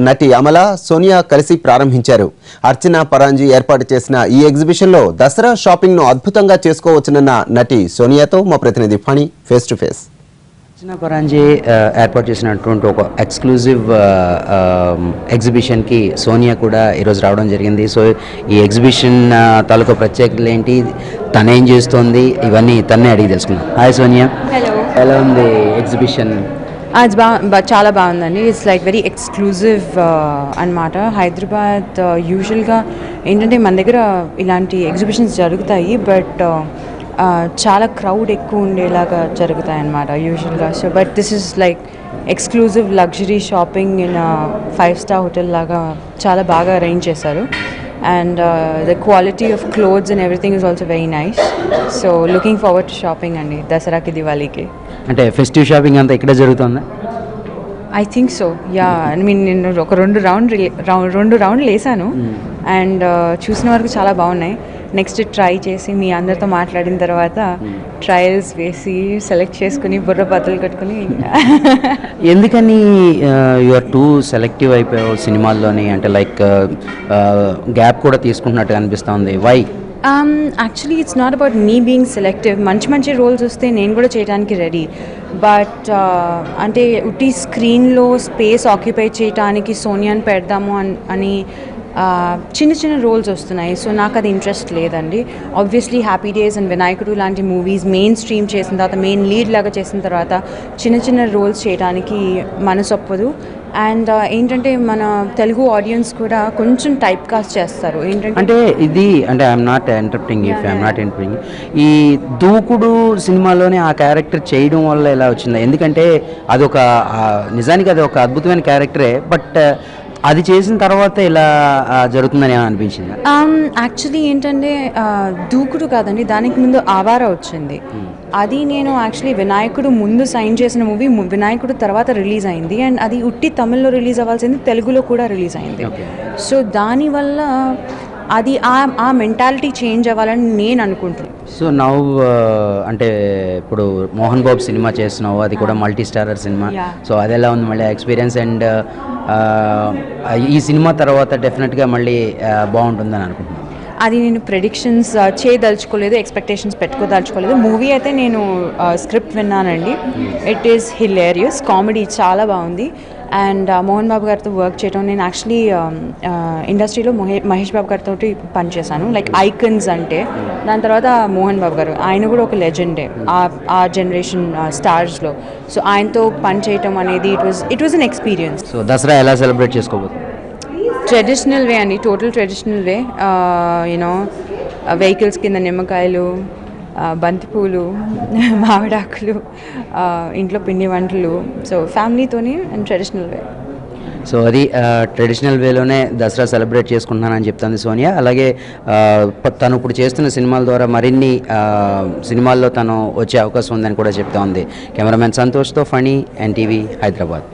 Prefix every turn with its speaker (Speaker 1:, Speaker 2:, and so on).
Speaker 1: నటి అమల సోనియా కలిసి ప్రారంభించారు. అర్చన పరాంజీ ఏర్పాటు చేసిన ఈ ఎగ్జిబిషన్ లో దసరా షాపింగ్ ను అద్భుతంగా చేసుకోవచ్చునన్న నటి సోనియాతో మా ప్రతినిధి ఫణి ఫేస్ టు ఫేస్.
Speaker 2: అర్చన పరాంజీ ఏర్పాటు చేసినటువంటి ఒక ఎక్స్క్లూజివ్ ఎగ్జిబిషన్ కి సోనియా కూడా ఈరోజు రావడం జరిగింది. సో ఈ ఎగ్జిబిషన్ తాలూకా ప్రత్యేకతలు ఏంటి, తనేం చేస్తోంది, ఇవన్నీ తన్నే అడిగి తెలుసుకున్నాం. హాయ్ సోనియా.
Speaker 3: హలో.
Speaker 2: ఎలా ఉంది ఎగ్జిబిషన్?
Speaker 3: చాలా బాగుందండి. ఇట్స్ లైక్ వెరీ ఎక్స్క్లూజివ్ అన్నమాట. హైదరాబాద్ యూజువల్గా ఏంటంటే మన దగ్గర ఇలాంటి ఎగ్జిబిషన్స్ జరుగుతాయి, బట్ చాలా క్రౌడ్ ఎక్కువ ఉండేలాగా జరుగుతాయి అన్నమాట యూజువల్గా. So but this is like exclusive luxury shopping in 5-star hotel లాగా చాలా బాగా అరేంజ్ చేశారు. And the quality of clothes and everything is also very nice. So looking forward to shopping andi Dasara ki Diwali ki.
Speaker 2: అంటే festive shopping అంతా ఇక్కడ జరుగుతుందా?
Speaker 3: I think so. Yeah, I mean నేను ఒక రెండు రౌండ్లు వేసాను అండ్ చూసిన వరకు చాలా బాగున్నాయి. నెక్స్ట్ ట్రై చేసి మీ అందరితో మాట్లాడిన తర్వాత ట్రయల్స్ వేసి సెలెక్ట్ చేసుకుని బుర్ర బద్దలు కట్టుకుని.
Speaker 2: ఎందుకని యూఆర్ టూ సెలెక్టివ్ అయిపోయావు సినిమాల్లోని? అంటే లైక్ గ్యాప్ కూడా తీసుకుంటున్నట్టు అనిపిస్తుంది. Why?
Speaker 3: Actually it's not about me being selective. మంచి రోల్స్ వస్తే నేను కూడా చేయడానికి రెడీ. బట్ అంటే ఉట్టి స్క్రీన్లో స్పేస్ ఆక్యుపై చేయడానికి సోనియాని పెడదాము అని చిన్న రోల్స్ వస్తున్నాయి. సో నాకు అది ఇంట్రెస్ట్ లేదండి. ఆబ్వియస్లీ హ్యాపీ డేస్ అండ్ వినాయకుడు లాంటి మూవీస్ మెయిన్ స్ట్రీమ్ చేసిన తర్వాత, మెయిన్ లీడ్ లాగా చేసిన తర్వాత చిన్న రోల్స్ చేయడానికి మనసు ఒప్పదు. అండ్ ఏంటంటే మన తెలుగు ఆడియన్స్ కూడా కొంచెం టైప్ కాస్ట్ చేస్తారు.
Speaker 2: ఏంటంటే ఇది అంటే ఐఎమ్ నాట్ ఇంటరప్టింగ్ ఈ దూకుడు సినిమాలోనే ఆ క్యారెక్టర్ చేయడం వల్ల ఎలా వచ్చిందా? ఎందుకంటే అదొక నిజానికి అది ఒక అద్భుతమైన క్యారెక్టరే, బట్ అది చేసిన తర్వాత ఇలా జరుగుతుందని అనిపించింది.
Speaker 3: యాక్చువల్లీ ఏంటంటే దూకుడు కాదండి, దానికి ముందు ఆవారా వచ్చింది. అది నేను యాక్చువల్లీ వినాయకుడు ముందు సైన్ చేసిన మూవీ వినాయకుడు తర్వాత రిలీజ్ అయింది. అండ్ అది ఉట్టి తమిళ్లో రిలీజ్ అవ్వాల్సింది తెలుగులో కూడా రిలీజ్ అయింది. సో దానివల్ల అది ఆ మెంటాలిటీ చేంజ్ అవ్వాలని నేను అనుకుంటున్నాను.
Speaker 2: సో నౌ అంటే ఇప్పుడు మోహన్ బాబు సినిమా చేస్తున్నావు, అది కూడా మల్టీ స్టారర్ సినిమా. సో అది ఎలా ఉంది మళ్ళీ ఎక్స్పీరియన్స్? అండ్ ఈ సినిమా తర్వాత డెఫినెట్గా మళ్ళీ బాగుంటుందని అనుకుంటున్నాను.
Speaker 3: అది నేను ప్రెడిక్షన్స్ చేయదలుచుకోలేదు, ఎక్స్పెక్టేషన్స్ పెట్టుకోదలుచుకోలేదు. మూవీ అయితే నేను స్క్రిప్ట్ విన్నానండి. ఇట్ ఈస్ హిలేరియస్, కామెడీ చాలా బాగుంది. అండ్ మోహన్ బాబు గారితో వర్క్ చేయడం, నేను యాక్చువల్లీ ఇండస్ట్రీలో మహేష్ బాబు గారితో పనిచేశాను. లైక్ ఐకన్స్ అంటే దాని తర్వాత మోహన్ బాబు గారు, ఆయన కూడా ఒక లెజెండే ఆ జనరేషన్ స్టార్స్లో. సో ఆయనతో పని చేయటం అనేది it was an experience.
Speaker 2: So Dasara ఎలా సెలబ్రేట్ చేసుకోబోతుంది?
Speaker 3: ట్రెడిషనల్ వే అండి, total traditional way. You know vehicles కింద నిమ్మకాయలు, బంతిపూలు, మామిడాకులు, ఇంట్లో పిండి వంటలు. సో ఫ్యామిలీతోనే అండ్ ట్రెడిషనల్ వే.
Speaker 2: సో అది ట్రెడిషనల్ వేలోనే దసరా సెలబ్రేట్ చేసుకుంటున్నానని చెప్తుంది సోనియా. అలాగే తను ఇప్పుడు చేస్తున్న సినిమాల ద్వారా మరిన్ని సినిమాల్లో తను వచ్చే అవకాశం ఉందని కూడా చెప్తా ఉంది. కెమెరామెన్ సంతోష్తో ఫణి, NTV, హైదరాబాద్.